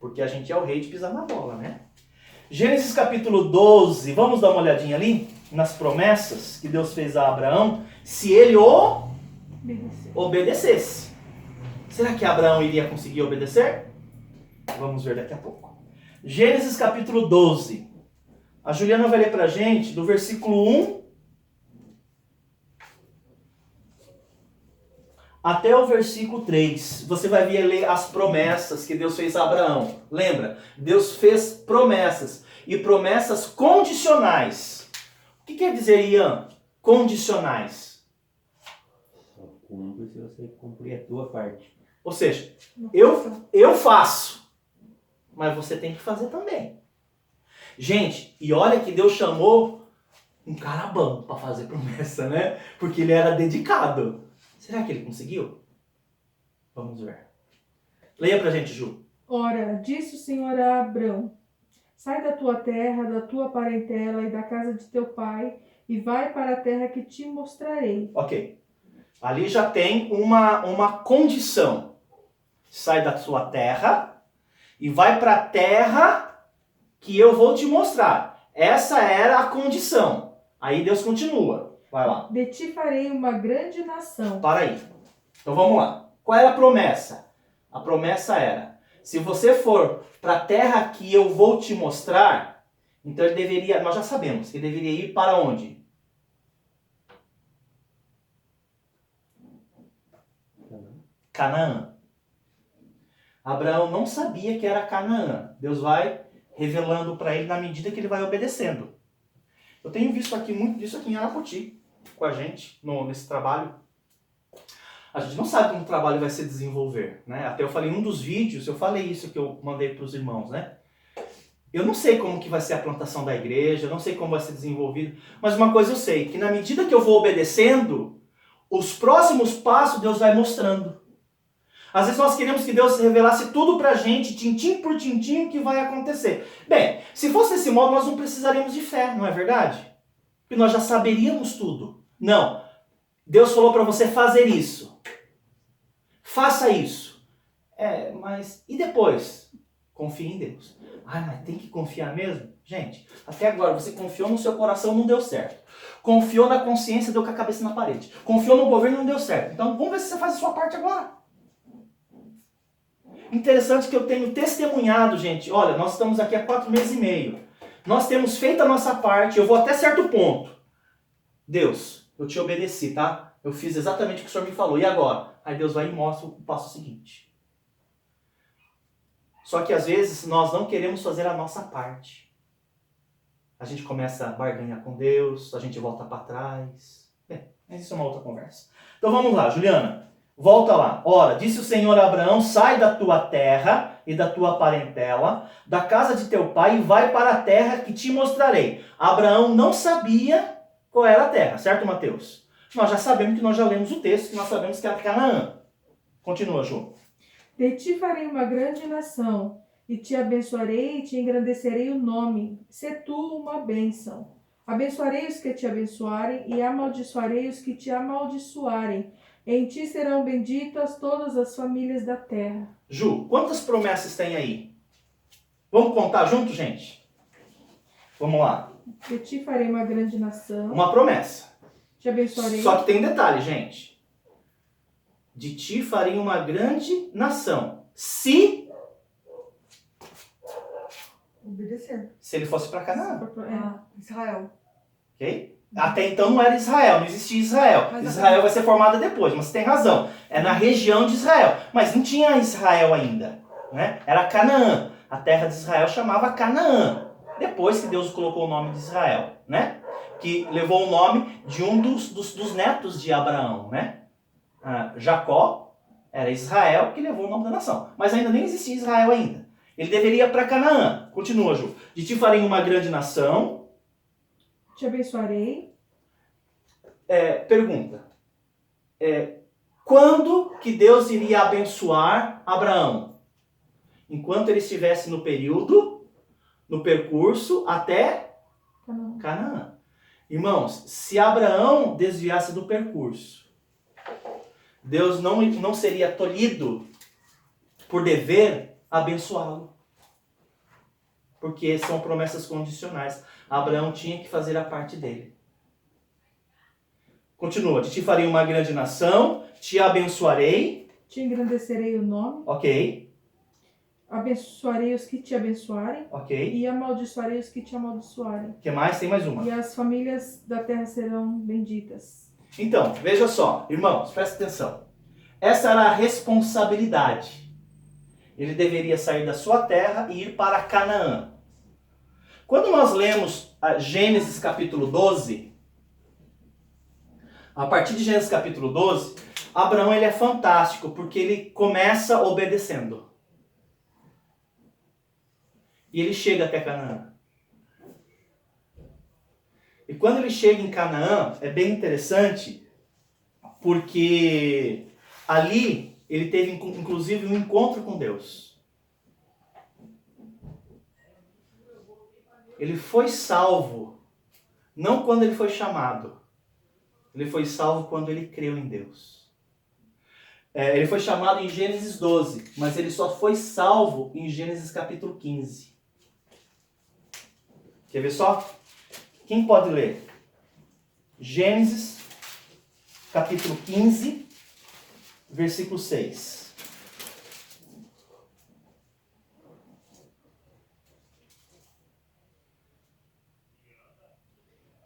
Porque a gente é o rei de pisar na bola, né? Gênesis capítulo 12, vamos dar uma olhadinha ali nas promessas que Deus fez a Abraão, se ele obedecesse. Será que Abraão iria conseguir obedecer? Vamos ver daqui a pouco. Gênesis capítulo 12. A Juliana vai ler pra gente do versículo 1 até o versículo 3. Você vai ver ler as promessas que Deus fez a Abraão. Lembra? Deus fez promessas. E promessas condicionais. O que quer dizer, Ian? Condicionais. Só cumpre se você cumprir a tua parte. Ou seja, eu faço, mas você tem que fazer também. Gente, e olha que Deus chamou um cara bom para fazer promessa, né? Porque ele era dedicado. Será que ele conseguiu? Vamos ver. Leia pra gente, Ju. Ora, disse o Senhor a Abrão: sai da tua terra, da tua parentela e da casa de teu pai, e vai para a terra que te mostrarei. Ok. Ali já tem uma condição. Sai da sua terra e vai para a terra que eu vou te mostrar. Essa era a condição. Aí Deus continua. Vai lá. De ti farei uma grande nação. Para aí. Então vamos lá. Qual era a promessa? A promessa era: se você for para a terra que eu vou te mostrar, então ele deveria, nós já sabemos, que ele deveria ir para onde? Canaã. Abraão não sabia que era Canaã. Deus vai revelando para ele na medida que ele vai obedecendo. Eu tenho visto aqui muito disso aqui em Arapoti, com a gente, nesse trabalho. A gente não sabe como o trabalho vai se desenvolver, né? Até eu falei em um dos vídeos, eu falei isso que eu mandei para os irmãos, né? Eu não sei como que vai ser a plantação da igreja, eu não sei como vai ser desenvolvido, mas uma coisa eu sei, que na medida que eu vou obedecendo, os próximos passos Deus vai mostrando. Às vezes nós queremos que Deus revelasse tudo pra gente, tintim por tintim, o que vai acontecer. Bem, se fosse desse modo, nós não precisaríamos de fé, não é verdade? Porque nós já saberíamos tudo. Não. Deus falou para você fazer isso. Faça isso. Mas e depois? Confie em Deus. Mas tem que confiar mesmo? Gente, até agora você confiou no seu coração, não deu certo. Confiou na consciência, deu com a cabeça na parede. Confiou no governo, não deu certo. Então vamos ver se você faz a sua parte agora. Interessante que eu tenho testemunhado, gente. Olha, nós estamos aqui há 4 meses e meio. Nós temos feito a nossa parte, eu vou até certo ponto. Deus, eu te obedeci, tá? Eu fiz exatamente o que o Senhor me falou. E agora? Aí Deus vai e mostra o passo seguinte. Só que às vezes nós não queremos fazer a nossa parte. A gente começa a barganhar com Deus, a gente volta para trás. Mas isso é uma outra conversa. Então vamos lá, Juliana. Volta lá. Ora, disse o Senhor a Abraão: sai da tua terra e da tua parentela, da casa de teu pai, e vai para a terra que te mostrarei. Abraão não sabia qual era a terra, certo, Mateus? Nós já sabemos que nós já lemos o texto, que nós sabemos que era Canaã. Continua, Ju. De ti farei uma grande nação, e te abençoarei e te engrandecerei o nome. Sê tu uma bênção. Abençoarei os que te abençoarem e amaldiçoarei os que te amaldiçoarem. Em ti serão benditas todas as famílias da terra. Ju, quantas promessas tem aí? Vamos contar junto, gente? Vamos lá. De ti farei uma grande nação. Uma promessa. Te abençoarei. Só que tem um detalhe, gente. De ti farei uma grande nação. Se Obedecer. ele fosse para Canaã. Israel. Ok? Até então não era Israel, não existia Israel. Mas Israel vai ser formada depois, mas você tem razão. É na região de Israel. Mas não tinha Israel ainda. Né? Era Canaã. A terra de Israel chamava Canaã. Depois que Deus colocou o nome de Israel. Né? Que levou o nome de um dos netos de Abraão. Né? Jacó era Israel que levou o nome da nação. Mas ainda nem existia Israel ainda. Ele deveria ir para Canaã. Continua, Ju. De ti farei uma grande nação. Te abençoarei. Pergunta. Quando que Deus iria abençoar Abraão? Enquanto ele estivesse no período, no percurso até Canaã. Irmãos, se Abraão desviasse do percurso, Deus não seria tolhido por dever abençoá-lo. porque são promessas condicionais. Abraão tinha que fazer a parte dele. Continua. De ti farei uma grande nação, te abençoarei. Te engrandecerei o nome, Ok, abençoarei os que te abençoarem, ok. e amaldiçoarei os que te amaldiçoarem. O que mais? Tem mais uma. E as famílias da terra serão benditas. Então, veja só, irmãos, presta atenção. Essa era a responsabilidade. Ele deveria sair da sua terra e ir para Canaã. Quando nós lemos Gênesis capítulo 12, a partir de Gênesis capítulo 12, Abraão ele é fantástico, porque ele começa obedecendo. E ele chega até Canaã. E quando ele chega em Canaã, é bem interessante, porque ali ele teve inclusive um encontro com Deus. Ele foi salvo, não quando ele foi chamado. Ele foi salvo quando ele creu em Deus. Ele foi chamado em Gênesis 12, mas ele só foi salvo em Gênesis capítulo 15. Quer ver só? Quem pode ler? Gênesis capítulo 15, versículo 6.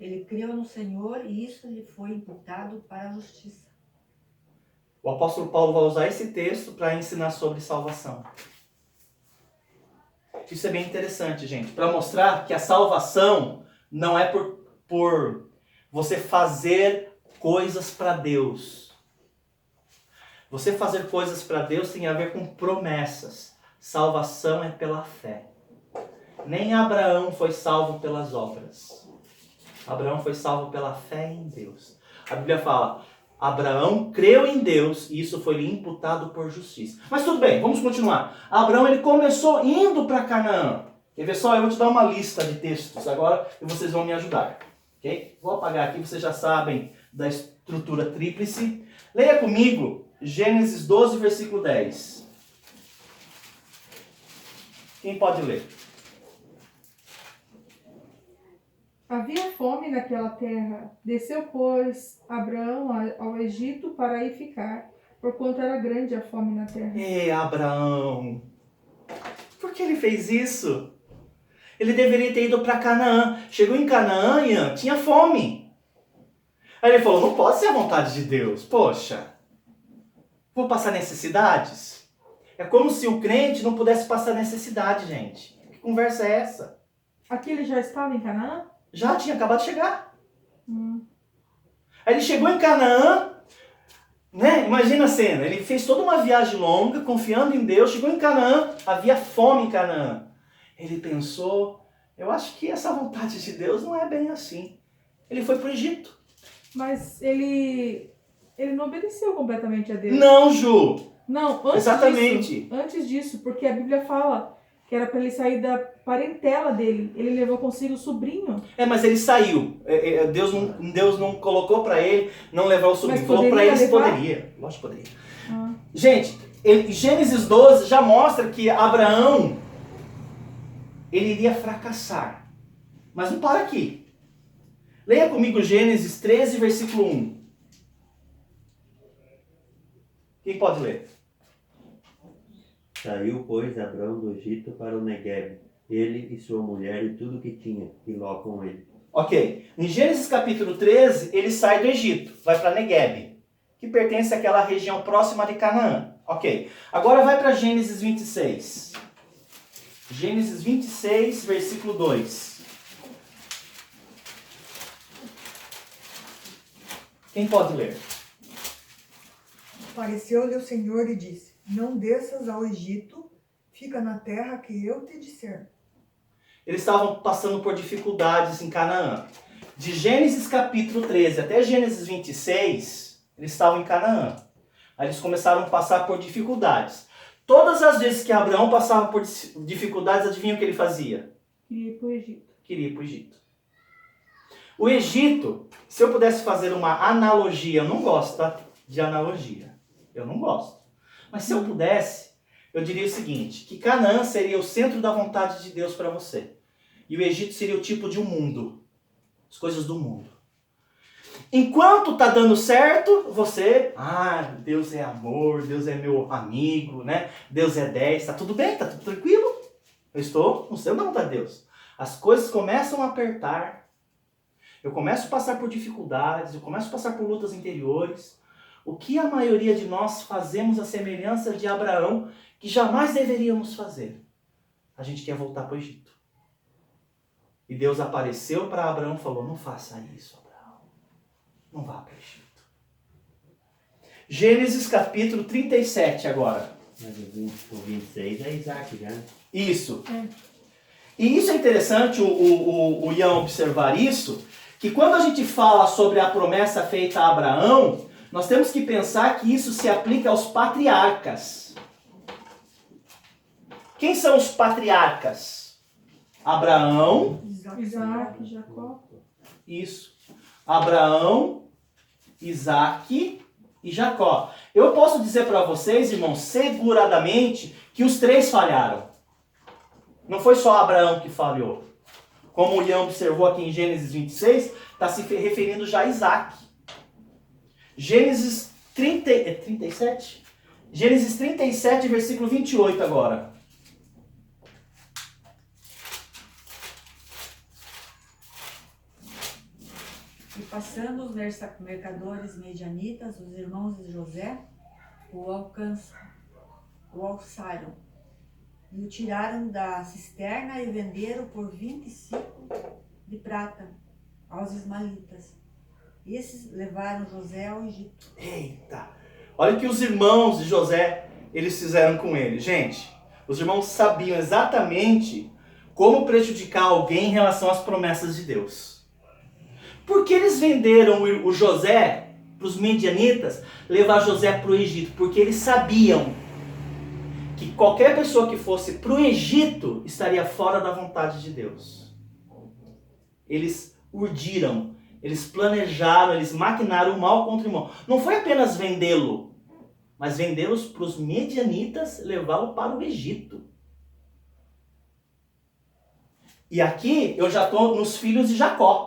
Ele creu no Senhor e isso lhe foi imputado para a justiça. O apóstolo Paulo vai usar esse texto para ensinar sobre salvação. Isso é bem interessante, gente, para mostrar que a salvação não é por você fazer coisas para Deus. Você fazer coisas para Deus tem a ver com promessas. Salvação é pela fé. Nem Abraão foi salvo pelas obras. Abraão foi salvo pela fé em Deus. A Bíblia fala, Abraão creu em Deus e isso foi lhe imputado por justiça. Mas tudo bem, vamos continuar. Abraão ele começou indo para Canaã. Quer ver só? Eu vou te dar uma lista de textos agora e vocês vão me ajudar. Okay? Vou apagar aqui, vocês já sabem da estrutura tríplice. Leia comigo Gênesis 12, versículo 10. Quem pode ler? Havia fome naquela terra. Desceu, pois, Abraão ao Egito para aí ficar, porquanto era grande a fome na terra. Abraão, por que ele fez isso? Ele deveria ter ido para Canaã. Chegou em Canaã e tinha fome. Aí ele falou, não pode ser a vontade de Deus. Poxa, vou passar necessidades? É como se o crente não pudesse passar necessidade, gente. Que conversa é essa? Aqui ele já estava em Canaã? Já tinha acabado de chegar. Aí ele chegou em Canaã, né? Imagina a cena. Ele fez toda uma viagem longa, confiando em Deus. Chegou em Canaã, havia fome em Canaã. Ele pensou, eu acho que essa vontade de Deus não é bem assim. Ele foi para o Egito. Mas ele não obedeceu completamente a Deus. Não, Ju. Não, antes Exatamente. disso. Antes disso, porque a Bíblia fala que era para ele sair da parentela dele. Ele levou consigo o sobrinho. Mas ele saiu. Deus não colocou para ele não levar o sobrinho. Mas Falou para ele se levar? poderia. Lógico que poderia. Ah. Gente, Gênesis 12 já mostra que Abraão ele iria fracassar. Mas não para aqui. Leia comigo Gênesis 13, versículo 1. Quem pode ler? Saiu, pois, Abrão do Egito para o Neguebe, ele e sua mulher e tudo que tinha, e Ló com ele. Ok. Em Gênesis capítulo 13, ele sai do Egito, vai para Neguebe, que pertence àquela região próxima de Canaã. Ok. Agora vai para Gênesis 26. Gênesis 26, versículo 2. Quem pode ler? Apareceu-lhe o Senhor e disse, não desças ao Egito, fica na terra que eu te disser. Eles estavam passando por dificuldades em Canaã. De Gênesis capítulo 13 até Gênesis 26, eles estavam em Canaã. Aí eles começaram a passar por dificuldades. Todas as vezes que Abraão passava por dificuldades, adivinha o que ele fazia? Queria ir para o Egito. Queria ir para o Egito. O Egito, se eu pudesse fazer uma analogia, eu não gosto, tá? De analogia. Eu não gosto. Mas se eu pudesse, eu diria o seguinte, que Canaã seria o centro da vontade de Deus para você. E o Egito seria o tipo de um mundo. As coisas do mundo. Enquanto tá dando certo, você... Deus é amor, Deus é meu amigo, né? Deus é 10, tá tudo bem, tá tudo tranquilo. Eu estou no centro da vontade de Deus. As coisas começam a apertar. Eu começo a passar por dificuldades, eu começo a passar por lutas interiores. O que a maioria de nós fazemos a semelhança de Abraão, que jamais deveríamos fazer? A gente quer voltar para o Egito. E Deus apareceu para Abraão e falou, não faça isso, Abraão. Não vá para o Egito. Gênesis capítulo 37 agora. Mas o 26 é Isaac já. Isso. E isso é interessante, o Ian observar isso, que quando a gente fala sobre a promessa feita a Abraão, nós temos que pensar que isso se aplica aos patriarcas. Quem são os patriarcas? Abraão. Isaac, Jacó. Isso. Abraão, Isaac e Jacó. Eu posso dizer para vocês, irmãos, seguradamente, que os três falharam. Não foi só Abraão que falhou. Como o Ian observou aqui em Gênesis 26, está se referindo já a Isaac. Gênesis 37? Gênesis 37, versículo 28 agora. E passando os mercadores medianitas, os irmãos de José, o alçaram e o tiraram da cisterna e venderam por 25 de prata aos ismaelitas. Esses levaram José ao Egito. Eita! Olha o que os irmãos de José, eles fizeram com ele. Gente, os irmãos sabiam exatamente como prejudicar alguém em relação às promessas de Deus. Por que eles venderam o José para os medianitas, levar José para o Egito? Porque eles sabiam que qualquer pessoa que fosse para o Egito estaria fora da vontade de Deus. Eles urdiram, eles planejaram, eles maquinaram o mal contra o irmão. Não foi apenas vendê-lo, mas vendê-los para os medianitas, levá-lo para o Egito. E aqui eu já estou nos filhos de Jacó.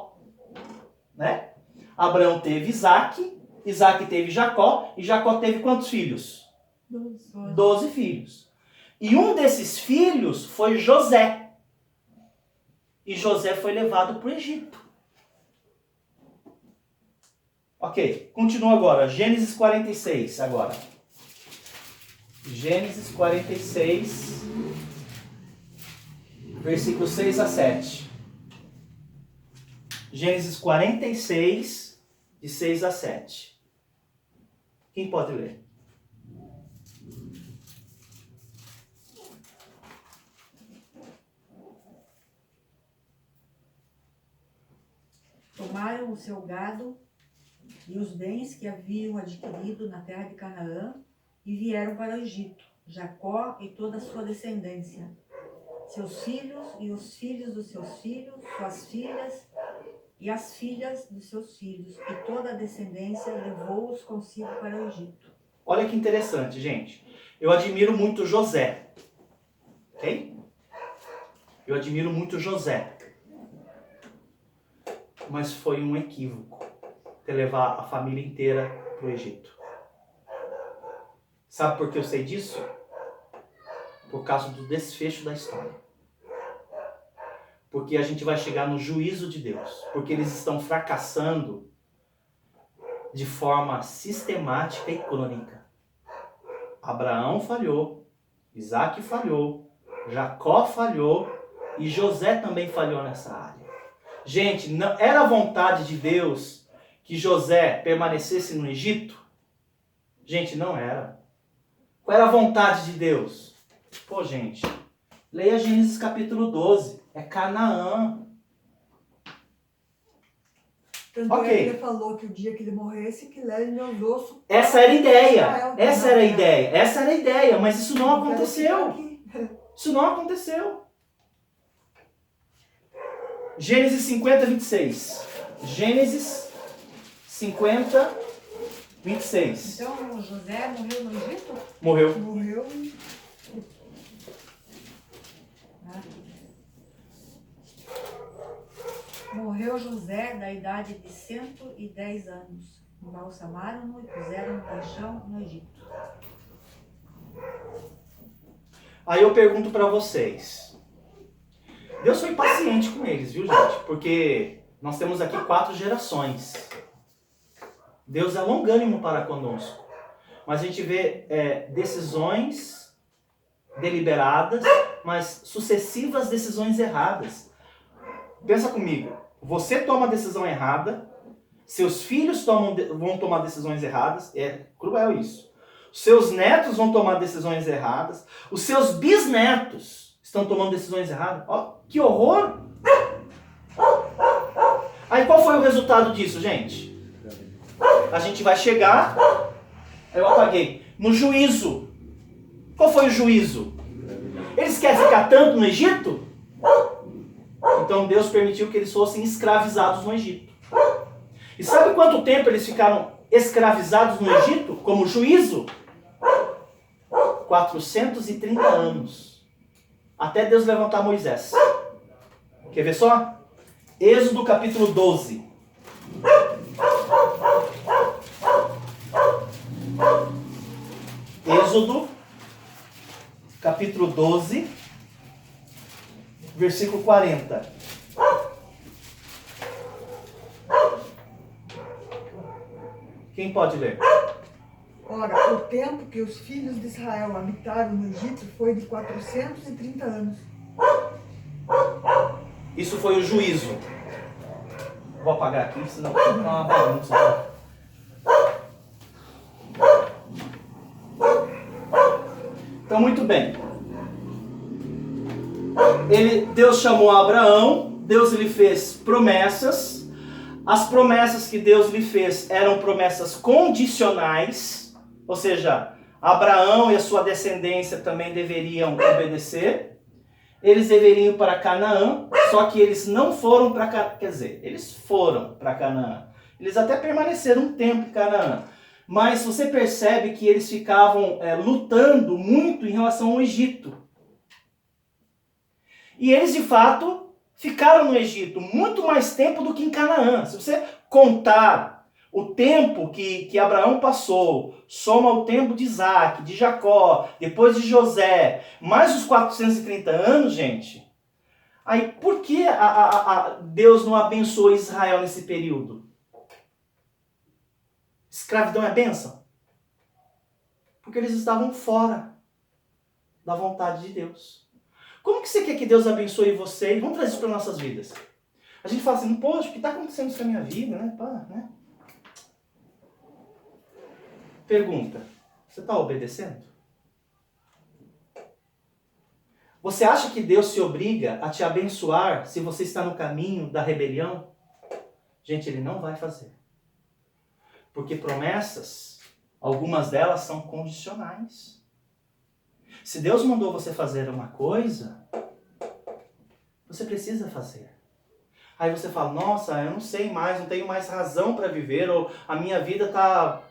Né? Abraão teve Isaac, Isaac teve Jacó, e Jacó teve quantos filhos? 12 filhos. E um desses filhos foi José. E José foi levado para o Egito. Ok, continua agora. Gênesis 46 agora. Gênesis 46, versículos 6 a 7. Gênesis 46, de 6 a 7. Quem pode ler? Tomaram o seu gado e os bens que haviam adquirido na terra de Canaã e vieram para o Egito, Jacó e toda a sua descendência, seus filhos e os filhos dos seus filhos, suas filhas e as filhas dos seus filhos, e toda a descendência levou-os consigo para o Egito. Olha que interessante, gente. Eu admiro muito José. Ok? Eu admiro muito José. Mas foi um equívoco ter levar a família inteira para o Egito. Sabe por que eu sei disso? Por causa do desfecho da história. Porque a gente vai chegar no juízo de Deus. Porque eles estão fracassando de forma sistemática e crônica. Abraão falhou, Isaac falhou, Jacó falhou e José também falhou nessa área. Gente, não era a vontade de Deus que José permanecesse no Egito? Gente, não era. Qual era a vontade de Deus? Pô, gente, leia Gênesis capítulo 12. É Canaã. Tanto Ok. é que ele falou que o dia que ele morresse, que leve meus ossos. Essa era a ideia. Israel. Essa era a ideia. Essa era a ideia. Mas isso não Eu quero ficar aconteceu. aqui. Isso não aconteceu. Gênesis 50, 26. Gênesis 50, 26. Então José morreu no Egito? Morreu. Morreu e morreu José da idade de 110 anos. Embalsamaram-no e puseram no caixão no Egito. Aí eu pergunto para vocês. Deus foi paciente com eles, viu, gente? Porque nós temos aqui 4 gerações. Deus é longânimo para conosco. Mas a gente vê decisões deliberadas, mas sucessivas decisões erradas. Pensa comigo. Você toma a decisão errada, seus filhos vão tomar decisões erradas. É cruel isso. Seus netos vão tomar decisões erradas. Os seus bisnetos estão tomando decisões erradas. Ó, que horror! Aí qual foi o resultado disso, gente? A gente vai chegar... Eu apaguei. No juízo. Qual foi o juízo? Eles querem ficar tanto no Egito? Então Deus permitiu que eles fossem escravizados no Egito. E sabe quanto tempo eles ficaram escravizados no Egito como juízo? 430 anos. Até Deus levantar Moisés. Quer ver só? Êxodo capítulo 12. Êxodo capítulo 12, versículo 40. Quem pode ler? Ora, o tempo que os filhos de Israel habitaram no Egito foi de 430 anos. Isso foi o juízo. Vou apagar aqui, senão vai ficar uma bagunça. Então, muito bem. Deus chamou Abraão, Deus lhe fez promessas. As promessas que Deus lhe fez eram promessas condicionais, ou seja, Abraão e a sua descendência também deveriam obedecer. Eles deveriam ir para Canaã, só que eles não foram para Canaã. Quer dizer, eles foram para Canaã. Eles até permaneceram um tempo em Canaã. Mas você percebe que eles ficavam lutando muito em relação ao Egito. E eles, de fato, ficaram no Egito muito mais tempo do que em Canaã. Se você contar o tempo que Abraão passou, soma o tempo de Isaac, de Jacó, depois de José, mais os 430 anos, gente. Aí, por que Deus não abençoou Israel nesse período? Escravidão é bênção? Porque eles estavam fora da vontade de Deus. Como que você quer que Deus abençoe você? Vamos trazer isso para nossas vidas. A gente fala assim, poxa, o que está acontecendo isso com a minha vida, né? Pá, né? Pergunta, você está obedecendo? Você acha que Deus se obriga a te abençoar se você está no caminho da rebelião? Gente, Ele não vai fazer. Porque promessas, algumas delas são condicionais. Se Deus mandou você fazer uma coisa, você precisa fazer. Aí você fala, nossa, eu não sei mais, não tenho mais razão para viver, ou a minha vida está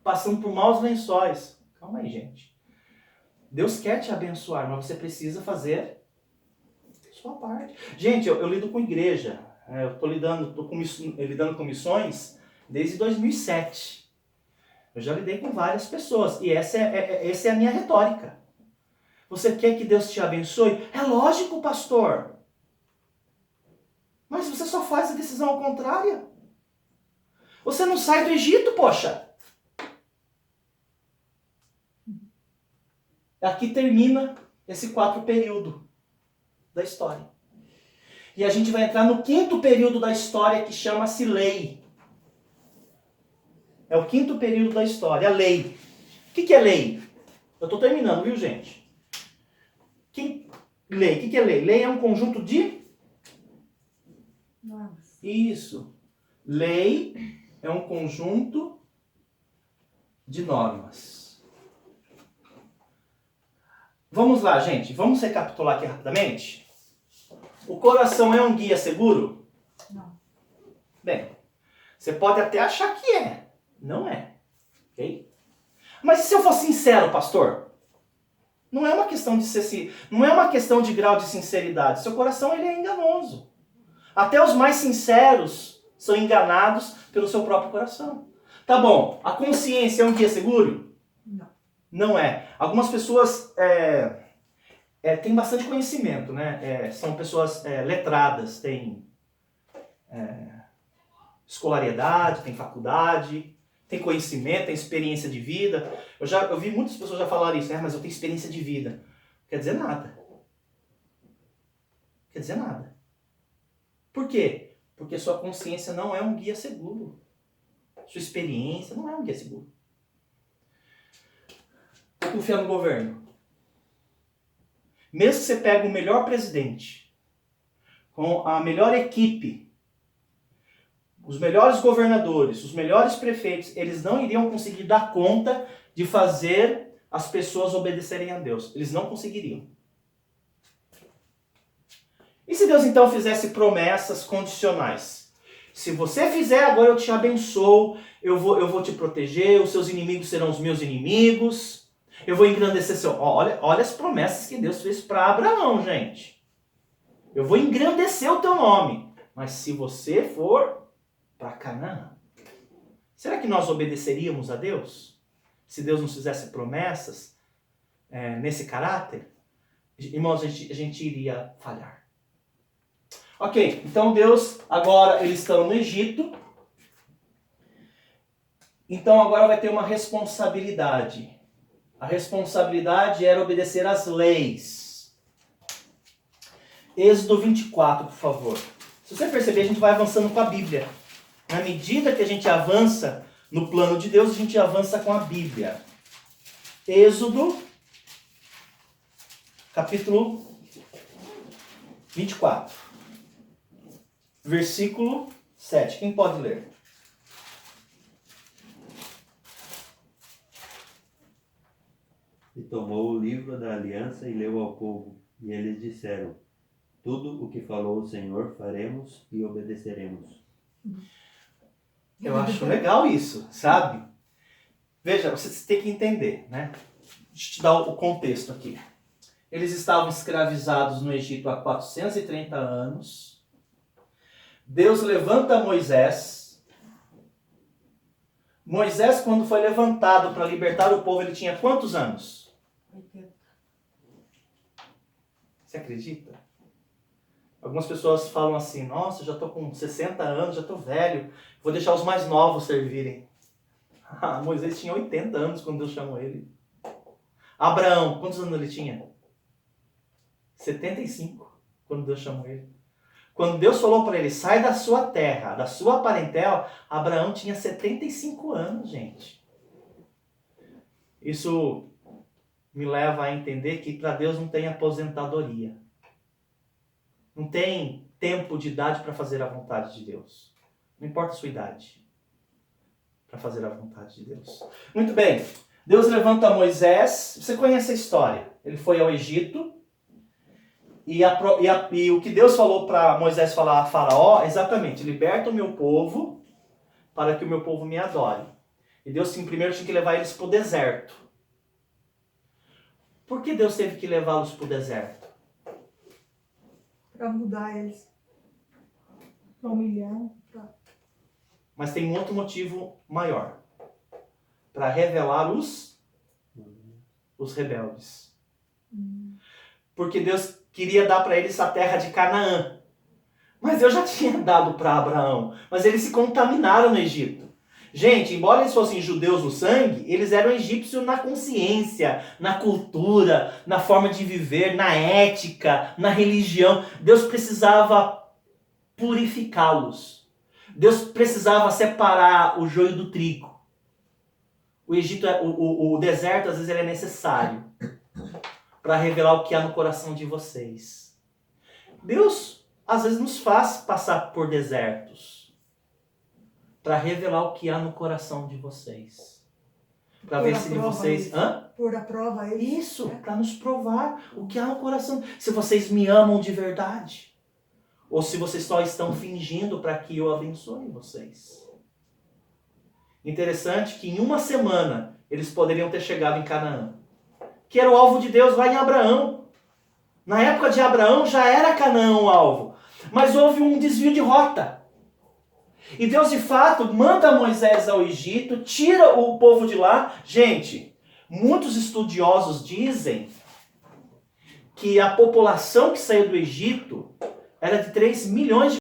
passando por maus lençóis. Calma aí, gente. Deus quer te abençoar, mas você precisa fazer a sua parte. Gente, eu lido com igreja, eu estou lidando com missões desde 2007. Eu já lidei com várias pessoas. E essa é a minha retórica. Você quer que Deus te abençoe? É lógico, pastor. Mas você só faz a decisão ao contrário. Você não sai do Egito, poxa. Aqui termina esse 4º período da história. E a gente vai entrar no 5º período da história, que chama-se lei. É o 5º período da história, a lei. O que é lei? Eu estou terminando, viu, gente? Lei. O que é lei? Lei é um conjunto de... Normas. Isso. Lei é um conjunto de normas. Vamos lá, gente. Vamos recapitular aqui rapidamente. O coração é um guia seguro? Não. Bem, você pode até achar que é. Não é. Ok? Mas e se eu for sincero, pastor? Não é uma questão de ser, não é uma questão de grau de sinceridade. Seu coração ele é enganoso. Até os mais sinceros são enganados pelo seu próprio coração. Tá bom, a consciência é um guia seguro? Não. Não é. Algumas pessoas têm bastante conhecimento, né? São pessoas letradas, têm escolaridade, têm faculdade, têm conhecimento, têm experiência de vida. Eu vi muitas pessoas já falarem isso, mas eu tenho experiência de vida. Quer dizer nada. Quer dizer nada. Por quê? Porque sua consciência não é um guia seguro. Sua experiência não é um guia seguro. Vou confiar no governo. Mesmo que você pegue o melhor presidente, com a melhor equipe, os melhores governadores, os melhores prefeitos, eles não iriam conseguir dar conta de fazer as pessoas obedecerem a Deus. Eles não conseguiriam. E se Deus então fizesse promessas condicionais? Se você fizer, agora eu te abençoo, eu vou te proteger, os seus inimigos serão os meus inimigos, eu vou engrandecer seu... Olha as promessas que Deus fez para Abraão, gente. Eu vou engrandecer o teu nome. Mas se você for para Canaã, será que nós obedeceríamos a Deus? Se Deus nos fizesse promessas nesse caráter? Irmãos, a gente iria falhar. Ok, então Deus, agora eles estão no Egito. Então agora vai ter uma responsabilidade. A responsabilidade era obedecer às leis. Êxodo 24, por favor. Se você perceber, a gente vai avançando com a Bíblia. Na medida que a gente avança no plano de Deus, a gente avança com a Bíblia. Êxodo, capítulo 24. Versículo 7. Quem pode ler? E tomou o livro da aliança e leu ao povo. E eles disseram: tudo o que falou o Senhor faremos e obedeceremos. Eu acho legal isso, sabe? Veja, você tem que entender, né? Deixa eu te dar o contexto aqui. Eles estavam escravizados no Egito há 430 anos. Deus levanta Moisés. Moisés, quando foi levantado para libertar o povo, ele tinha quantos anos? 80. Você acredita? Algumas pessoas falam assim: nossa, eu já estou com 60 anos, já estou velho, vou deixar os mais novos servirem. Moisés tinha 80 anos quando Deus chamou ele. Abraão, quantos anos ele tinha? 75, quando Deus chamou ele. Quando Deus falou para ele: sai da sua terra, da sua parentela, Abraão tinha 75 anos, gente. Isso me leva a entender que para Deus não tem aposentadoria. Não tem tempo de idade para fazer a vontade de Deus. Não importa a sua idade para fazer a vontade de Deus. Muito bem. Deus levanta Moisés. Você conhece a história. Ele foi ao Egito. E o que Deus falou para Moisés falar a Faraó, exatamente: liberta o meu povo para que o meu povo me adore. E Deus primeiro tinha que levar eles para o deserto. Por que Deus teve que levá-los para o deserto? Para mudar eles. Para humilhar. Mas tem um outro motivo maior. Para revelar os rebeldes. Porque Deus queria dar para eles a terra de Canaã. Mas Deus já tinha dado para Abraão. Mas eles se contaminaram no Egito. Gente, embora eles fossem judeus no sangue, eles eram egípcios na consciência, na cultura, na forma de viver, na ética, na religião. Deus precisava purificá-los. Deus precisava separar o joio do trigo. O Egito, o deserto, às vezes, ele é necessário para revelar o que há no coração de vocês. Deus, às vezes, nos faz passar por desertos para revelar o que há no coração de vocês. Para ver se de vocês... Por a prova eles. Isso, para nos provar o que há no coração. Se vocês me amam de verdade. Ou se vocês só estão fingindo para que eu abençoe vocês. Interessante que em uma semana eles poderiam ter chegado em Canaã, que era o alvo de Deus lá em Abraão. Na época de Abraão já era Canaã o alvo. mas houve um desvio de rota. E Deus, de fato, manda Moisés ao Egito, tira o povo de lá. Gente, muitos estudiosos dizem que a população que saiu do Egito era de 3 milhões de